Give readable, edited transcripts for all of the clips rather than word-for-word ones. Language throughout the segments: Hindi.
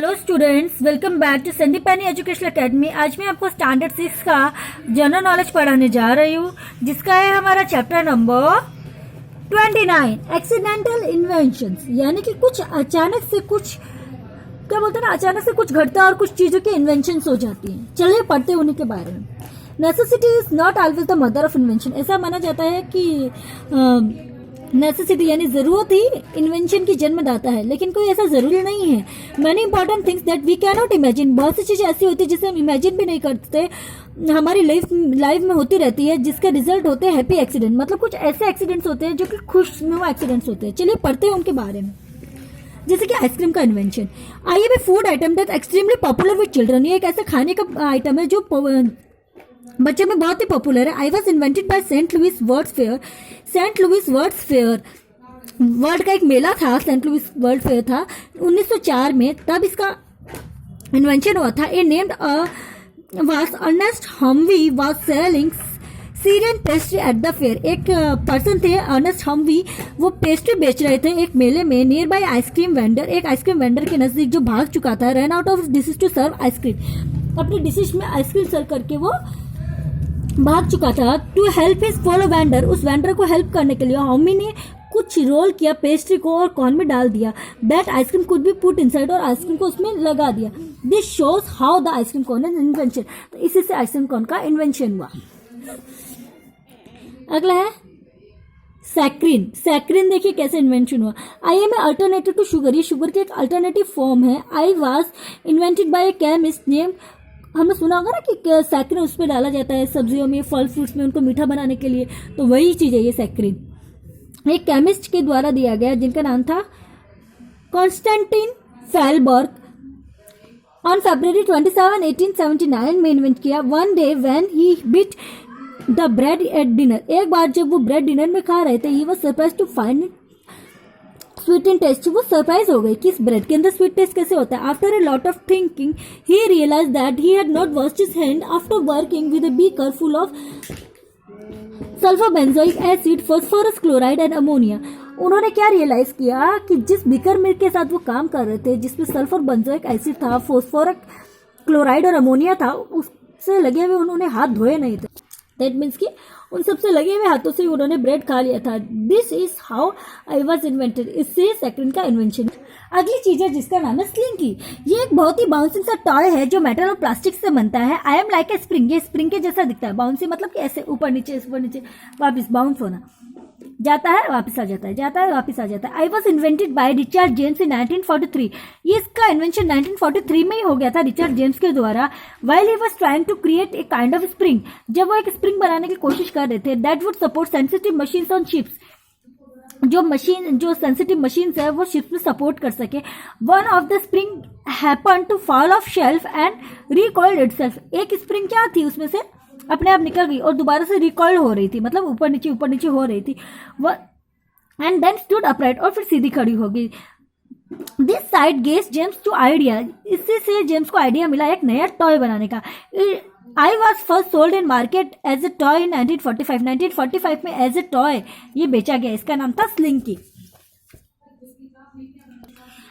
Hello students, welcome back to Sandipani educational academy. आज मैं आपको स्टैंडर्ड 6 का जनरल नॉलेज पढ़ाने जा रही हूँ, जिसका है हमारा चैप्टर नंबर 29 एक्सीडेंटल इन्वेंशंस। यानी कि कुछ अचानक से कुछ क्या बोलते हैं ना, अचानक से कुछ घटता है और कुछ चीजों की इन्वेंशंस हो जाती हैं। चलिए पढ़ते हैं उन्हीं के बारे में। Necessity is not always the mother of invention. ऐसा माना जाता है कि नेसेसिटी यानी जरूरत ही इन्वेंशन की जन्मदाता है, लेकिन कोई ऐसा जरूरी नहीं है। Many important things that we can not imagine. बहुत सी चीजें ऐसी होती है जिसे हम इमेजिन भी नहीं करते, हमारी लाइफ में होती रहती है, जिसके रिजल्ट होते हैं हैप्पी एक्सीडेंट। मतलब कुछ ऐसे एक्सीडेंट्स होते हैं जो कि खुशनुमा एक्सीडेंट्स होते हैं। चलिए पढ़ते हैं उनके बारे में। जैसे कि आइसक्रीम का invention. I have a food item that extremely popular with children. ये एक ऐसा खाने का आइटम है जो बच्चे में बहुत ही पॉपुलर है। I was invented by Saint Louis world's fair. Saint Louis world's fair world का एक मेला था, सेंट लुइस वर्ल्ड फेयर था 1904 में, तब इसका इन्वेंशन हुआ था। A named was Ernest Hamwi was selling Syrian pastry at the fair. एक पर्सन थे अर्नेस्ट हमवी, वो पेस्ट्री बेच रहे थे एक मेले में। नियर बाय आइसक्रीम वेंडर, एक आइसक्रीम वेंडर के नजदीक जो भाग चुका था। Run out of dishes to serve ice cream. अपनी डिशेस में आइसक्रीम सर्व करके वो भाग चुका था। To help his fellow vendor, उस वेंडर को हेल्प करने के लिए हमी ने कुछ रोल किया पेस्ट्री को और कॉर्न में डाल दिया। That ice cream could be put inside, और आइसक्रीम को उसमें लगा दिया। This shows how the ice cream corn is invention. तो इसी से आइसक्रीम कॉर्न का इन्वेंशन हुआ। अगला है सैक्रिन। सैक्रिन देखिए कैसे इन्वेंशन हुआ। I am a alternative to sugar. ये शुगर की एक अल्टरनेटिव फॉर्म है। I was invented by a chemist name, हमने सुना होगा ना कि सैक्रिन उसमें डाला जाता है सब्जियों में, फल फ्रूट्स में, उनको मीठा बनाने के लिए। तो वही चीज है ये सैक्रिन। एक केमिस्ट के द्वारा दिया गया जिनका नाम था कॉन्स्टेंटिन फेलबर्ग। ऑन February 27, 1879 में इन्वेंट किया। One day when he bit the bread at dinner. एक बार जब वो ब्रेड डिनर में खा रहे थे, he was surprised to find sweet in taste. वो सरप्राइज हो गई कि इस ब्रेड के अंदर स्वीट टेस्ट कैसे होता है। After a lot of thinking he realise that he had not washed his hand after working with a beaker full of sulphur benzoic acid, phosphorus chloride and ammonia. उन्होंने क्या रियलाइज किया कि जिस बीकर में के साथ वो काम कर रहे थे, जिसमें सल्फर बेंजोइक एसिड था, फास्फोरस क्लोराइड और अमोनिया था, उससे लगे हुए उन्होंने हाथ धोए नहीं थे। दैट मीन्स कि उन सबसे लगे हुए हाथों से उन्होंने ब्रेड खा लिया था। This is how I was invented. इससे सेकंड का इन्वेंशन। अगली चीज है जिसका नाम है स्लिंकी। ये एक बहुत ही बाउंसिंग सा टॉय है जो मेटल और प्लास्टिक से बनता है। I am like a spring. ये स्प्रिंग के जैसा दिखता है। बाउंसिंग मतलब कि ऐसे ऊपर नीचे वापस बाउंस होना, जाता है वापस आ जाता है, जाता है वापस आ जाता है। I was invented by Richard James in 1943। ये इसका इन्वेंशन 1943 में ही हो गया था रिचर्ड जेम्स के द्वारा। While he was trying to create a kind of spring, जब वो एक स्प्रिंग बनाने की कोशिश कर रहे थे, that would support sensitive machines on ships. जो सेंसिटिव मशीन्स है वो शिप्स में सपोर्ट कर सके। One of the spring happen to fall off shelf and recoiled itself. एक स्प्रिंग क्या थी उसमें से अपने आप निकल गई और दोबारा से रिकॉइल हो रही थी, मतलब ऊपर नीचे हो रही थी। एंड देन स्टूड अपराइट, और फिर सीधी खड़ी हो गई। This side gave James to idea. इससे से जेम्स को आइडिया मिला एक नया टॉय बनाने का। I was first sold in market as a toy in 1945। 1945 में एज ए टॉय ये बेचा गया। इसका नाम था स्लिंकी।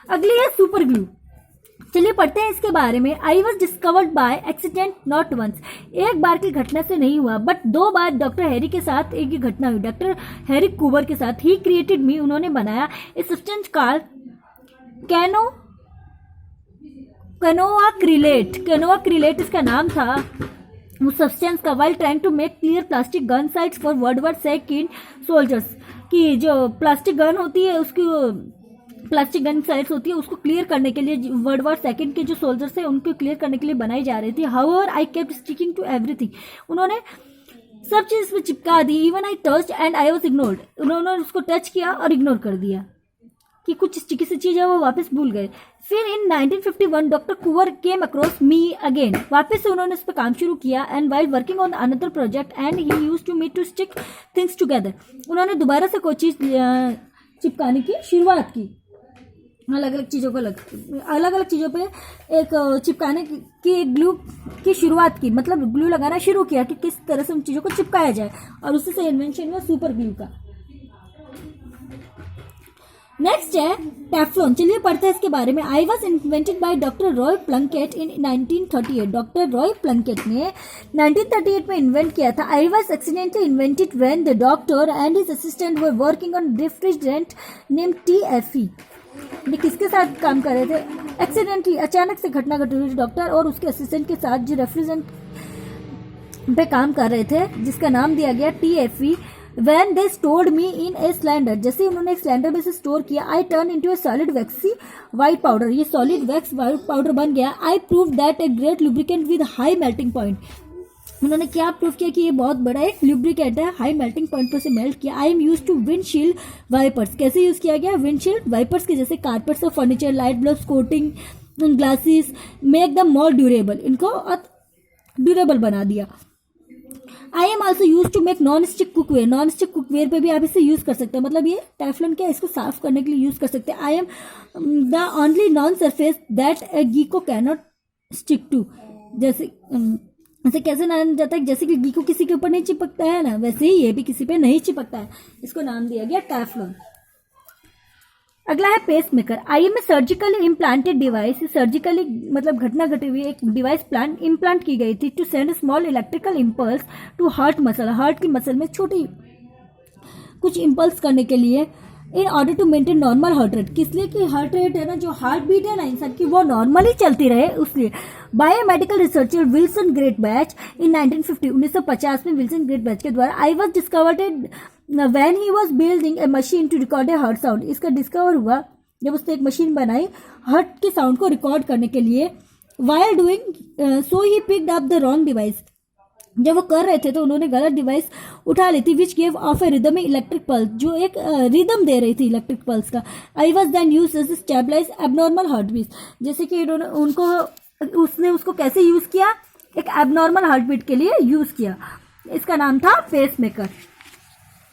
अगली है सुपर ग्लू। चलिए पढ़ते हैं इसके बारे में। I was discovered by accident not once. एक बार की घटना से नहीं हुआ, बट 2 बार डॉक्टर हैरी के साथ एक ही घटना हुई। डॉक्टर हैरी कूबर के साथ। ही क्रिएटेड मी, उन्होंने बनाया ए सब्सटेंस कॉल्ड कैनोआ क्रिलेट इसका नाम था उस सब्सटेंस का। While trying to make clear plastic gun sights for world war second soldiers. की जो प्लास्टिक गन होती है उसकी प्लास्टिक गन साइट्स होती है, उसको क्लियर करने के लिए वर्ल्ड वॉर सेकंड के जो सोल्जर्स है उनको क्लियर करने के लिए बनाई जा रही थी। However I kept sticking to everything. उन्होंने सब चीज इसमें चिपका दी। Even I touched and I was ignored. उन्होंने उसको टच किया और इग्नोर कर दिया कि कुछ स्टिकी सी चीज है वो वापस भूल गए। फिर in 1951 doctor Coover came across me again. वापस से उन्होंने इस पर काम शुरू किया। And while working on another project and he used to me to stick things together. उन्होंने दोबारा से कोई चीज चिपकाने की शुरुआत की। अलग अलग चीजों पे एक चिपकाने की ग्लू की शुरुआत की, मतलब ग्लू लगाना शुरू किया कि किस तरह से उन चीजों को चिपकाया जाए, और उसी से इन्वेंशन हुआ सुपर ग्लू का। नेक्स्ट है टेफ्लॉन। चलिए पढ़ते हैं इसके बारे में। I was invented by doctor Roy Plunkett in 1938। Doctor Roy Plunkett ने 1938 में इन्वेंट किया था। I was accidentally invented when the doctor and his assistant were working on refrigerant name TFE। ये किसके साथ काम कर रहे थे? एक्सीडेंटली, अचानक से घटना घट रही थी। डॉक्टर और उसके असिस्टेंट के साथ जो रेफ्रिजरेंट पे काम कर रहे थे, जिसका नाम दिया गया TFE। When they stored me in a cylinder, जैसे उन्होंने एक सिलेंडर में से स्टोर किया, I turned into a solid waxy white powder। ये solid wax white powder बन गया। I proved that a great lubricant with high melting point। उन्होंने क्या प्रूव किया कि ये बहुत बड़ा एक लुब्रिकेंट है, हाई मेल्टिंग पॉइंट पर से मेल्ट किया। I am use to windshield wipers. कैसे यूज किया गया? विंडशील्ड वाइपर्स के जैसे कारपेट्स और furniture, light bulb, coating, glasses, make them more durable. इनको ड्यूरेबल बना दिया। I am also use to make non stick cookware. Non stick cookware पे भी आप इसे यूज कर सकते हैं, मतलब ये टेफ्लॉन क्या है, इसको साफ करने के लिए यूज कर सकते हैं। I am the only non surface that a gecko cannot stick to. जैसे ऐसे कैसे नाम जाता है, जैसे कि गीको किसी के ऊपर नहीं चिपकता है ना, वैसे ही ये भी किसी पे नहीं चिपकता है। इसको नाम दिया गया टेफ्लॉन। अगला है pace maker. I am a surgically implanted device. Surgically मतलब घटना घटी हुई एक डिवाइस इम्प्लांट की गई थी to send small electrical impulse to heart muscle. Heart की मसल में छोटी कुछ इम्पल्स करने के लिए, in order to maintain normal heart rate. किस लिए? कि हार्ट रेट है ना, जो हार्ट बीट है ना इंसान की, वो नॉर्मली चलती रहे, उसलिए। Biomedical researcher Wilson Greatbatch in 1950, 1950 में विल्सन ग्रेट बैच के द्वारा I was discovered when he was building a machine to record a heart sound. इसका डिस्कवर हुआ जब उसने एक मशीन बनाई हार्ट के साउंड को रिकॉर्ड करने के लिए। While doing so he picked up the wrong device. जब वो कर रहे थे तो उन्होंने गलत डिवाइस उठा ली थी, which gave off a rhythm electric pulse, जो एक रिदम दे रही थी इलेक्ट्रिक पल्स का। I was then use as stabilise abnormal heart beat. जैसे कि उसने उसको कैसे यूज किया? एक एबनॉर्मल हार्ट बीट के लिए यूज किया। इसका नाम था pace maker.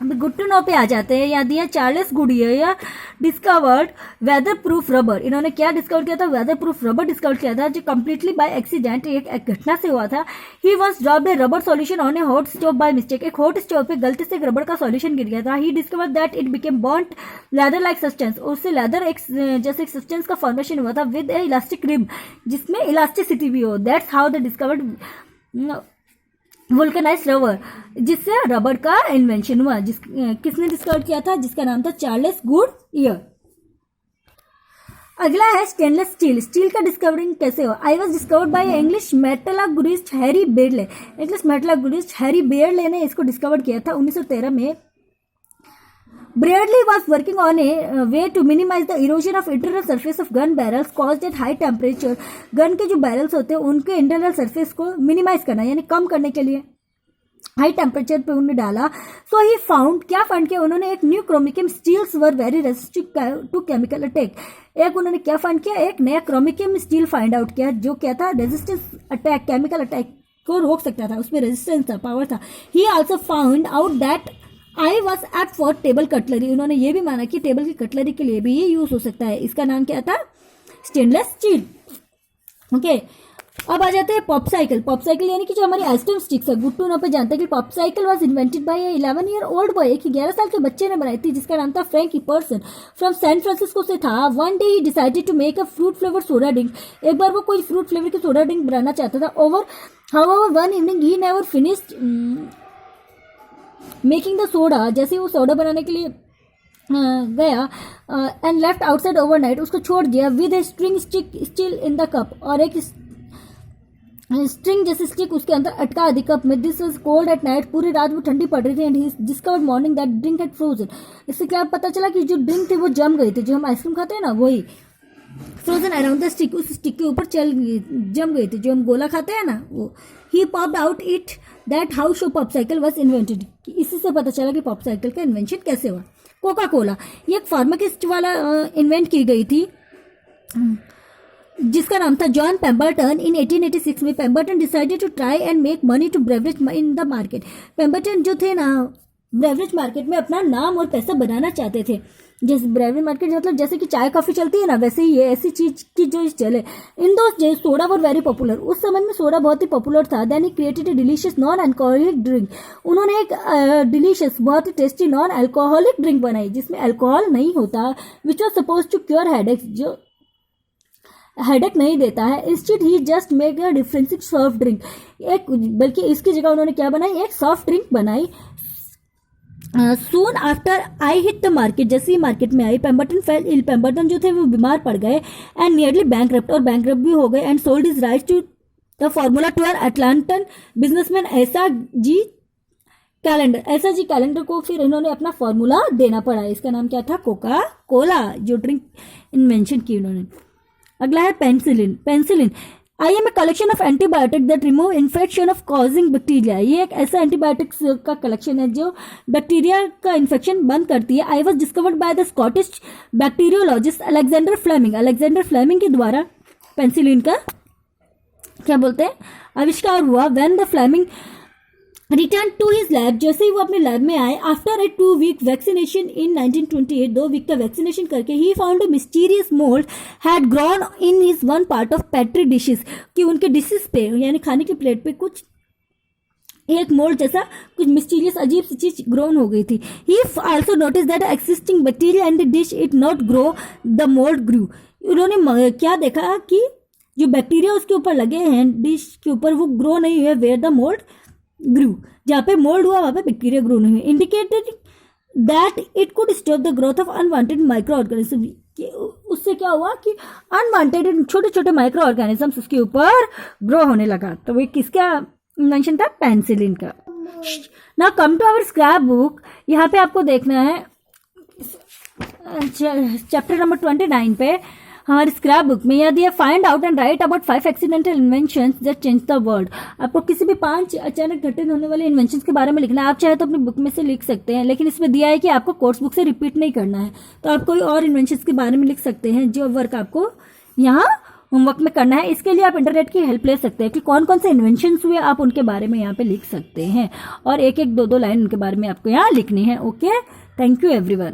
Good to know पे आ जाते हैं। यहाँ दिया Charles Goodyear discovered weather proof rubber. इन्होंने क्या डिस्कवर किया था? वेदर प्रूफ रबर डिस्कवर किया था, जो कंप्लीटली बाय एक्सीडेंट, एक घटना से हुआ था। He was dropped A rubber solution on A hot stove by mistake. एक हॉट स्टोव पे गलती से एक रबर का सॉल्यूशन गिर गया था। He discover that it became bond leather like substance. उससे लेदर एक जैसे एक सब्सटेंस का फॉर्मेशन हुआ था विद ए इलास्टिक रिब, जिसमें इलास्टिसिटी भी हो। That's how the discovered vulcanized rubber, जिससे रबर का इन्वेंशन हुआ। किसने डिस्कवर किया था? जिसका नाम था चार्ल्स गुडियर। अगला है स्टेनलेस स्टील। स्टील का डिस्कवरिंग कैसे हुआ? I was discovered by English metallurgist Harry Brearley. English metallurgist Harry Brearley ने इसको डिस्कवर किया था 1913 में। Bradley was working on a way to minimize the erosion of internal surface of gun barrels caused at high temperature। Gun के जो बैरल्स होते हैं उनके इंटरनल सरफेस को मिनिमाइज करना, यानी कम करने के लिए हाई टेम्परेचर पे उन्होंने डाला। सो ही फाउंड, क्या फाउंड किया उन्होंने? एक न्यू क्रोमिकम steels were very resistant to chemical attack. एक उन्होंने क्या फाइंड किया? एक नया क्रोमिकम स्टील फाइंड आउट किया, जो क्या था? रेजिस्टेंस अटैक, केमिकल अटैक को रोक सकता था, उसमें रेजिस्टेंस था, पावर था। He also found out that I was apt for table cutlery. उन्होंने ये भी माना कि टेबल की कटलरी के लिए भी ये यूज हो सकता है। इसका नाम क्या था? Stainless steel. ओके, अब आ जाते हैं पॉप साइकिल। पॉप साइकिल यानी कि जो हमारी आइसक्रीम स्टिक्स है। गुड टू नो पे जानते हैं कि pop cycle was invented bye 11 year old boy. एक 11 साल के बच्चे ने बनाई थी, जिसका नाम था Frank Epperson, from San Francisco से था। One day he decided to make a fruit flavour soda drink. एक बार वो कोई फ्रूट फ्लेवर की सोडा ड्रिंक बनाना चाहता था। However one evening he never finished making the soda. जैसे वो सोडा बनाने के लिए गया एंड लेफ्ट आउटसाइड ओवरनाइट, उसको छोड़ दिया with a string stick still in the cup, और एक स्ट्रिंग जैसे स्टिक उसके अंदर अटका आदि कप में। This was cold at night, पूरी रात वो ठंडी पड़ रही थी। And he discovered morning that drink had frozen. इससे क्या पता चला कि जो ड्रिंक थी वो जम गई थी। जो हम आइसक्रीम खाते हैं ना, वही फ्रोजन अराउंड द स्टिक, उस स्टिक के ऊपर जम गई थी। जो हम गोला खाते हैं ना, वो। He popped out it that how show popsicle was invented. इसी से पता चला कि पॉप साइकिल का इन्वेंशन कैसे हुआ। कोका कोला, ये एक फार्माकिस्ट वाला इन्वेंट की गई थी, जिसका नाम था जॉन पेम्बरटन। इन 1886 में Pemberton decided to try and make money to beverage in the market. Pemberton जो थे ना, ब्रेवरेज मार्केट में अपना नाम और पैसा बनाना चाहते थे। जैसे ब्रेवरी मार्केट मतलब जैसे कि चाय कॉफी चलती है ना, वैसे ही ये ऐसी चीज की जो चले। In those days soda were very popular, उस समय में सोडा बहुत ही पॉपुलर था। Then he created a delicious non alcoholic drink, उन्होंने एक डिलीशियस बहुत ही टेस्टी नॉन अल्कोहलिक ड्रिंक बनाई जिसमें अल्कोहल नहीं होता, which was suppose to cure headaches, जो हेडेक नहीं देता है। Instead he just make a differencing soft drink, एक बल्कि इसकी जगह उन्होंने क्या बनाई, एक सॉफ्ट ड्रिंक बनाई। Soon after I hit the market, जैसे ही मार्केट में आई पेम्बरटन फेल इल, पेम्बरटन जो थे वो बीमार पड़ गए एंड नियरली बैंकरप्ट, और बैंकरप्ट भी हो गए and sold his rights to the formula to an Atlantan businessman Asa G calendar को फिर इन्होंने अपना फार्मूला देना पड़ा। इसका नाम क्या था, कोका कोला, जो ड्रिंक इन्वेंशन की उन्होंने। अगला है penicillin. Penicillin I am a collection of antibiotic that remove infection of causing bacteria, ये एक ऐसा एंटीबायोटिक्स का कलेक्शन है जो बैक्टीरिया का इन्फेक्शन बंद करती है। I was discovered by the Scottish bacteriologist Alexander Fleming, Alexander Fleming के द्वारा पेंसिलिन का क्या बोलते हैं आविष्कार हुआ। When the Fleming return to his lab, जैसे ही वो अपने लैब में आए, after a 2 week vaccination in 1928, 2 week का वैक्सीनेशन करके, he found a mysterious mould had grown in his one part of petri dishes, कि उनके डिशेस पे यानी खाने की प्लेट पे कुछ एक मोल्ड जैसा कुछ मिस्टीरियस अजीब सी चीज ग्रोन हो गई थी। He also notice that existing bacteria and the dish it not grow, the mold grew. उन्होंने क्या देखा कि जो बैक्टीरिया उसके ऊपर लगे हैं डिश के ऊपर वो ग्रो नहीं हुए, वेयर द मोल्ड ग्रू, जहाँ पे मोल्ड हुआ वहाँ पे बैक्टीरिया ग्रो नहीं हुए। Indicated that it could stop the growth of unwanted micro organism, उससे क्या हुआ कि अनवांटेड छोटे छोटे माइक्रो ऑर्गेनिजम्स उसके ऊपर ग्रो होने लगा। तो वो किसका इन्वेंशन था, पेंसिलिन का। Now come to our scrap book, यहाँ पे आपको देखना है चैप्टर नंबर 29 पे हमारी स्क्रैप बुक में यह दिया, find out and right about 5 accidental inventions that change the world. आपको किसी भी 5 अचानक घटित होने वाले इन्वेंशंस के बारे में लिखना है। आप चाहे तो अपनी बुक में से लिख सकते हैं, लेकिन इसमें दिया है कि आपको कोर्स बुक से रिपीट नहीं करना है, तो आप कोई और इन्वेंशंस के बारे में लिख सकते हैं जो वर्क आपको यहाँ होमवर्क में करना है। इसके लिए आप इंटरनेट की हेल्प ले सकते हैं कि कौन कौन से इन्वेंशंस हुए, आप उनके बारे में यहाँ पे लिख सकते हैं और 1-1, 2-2 लाइन उनके बारे में आपको यहाँ लिखनी है। Okay, thank you everyone.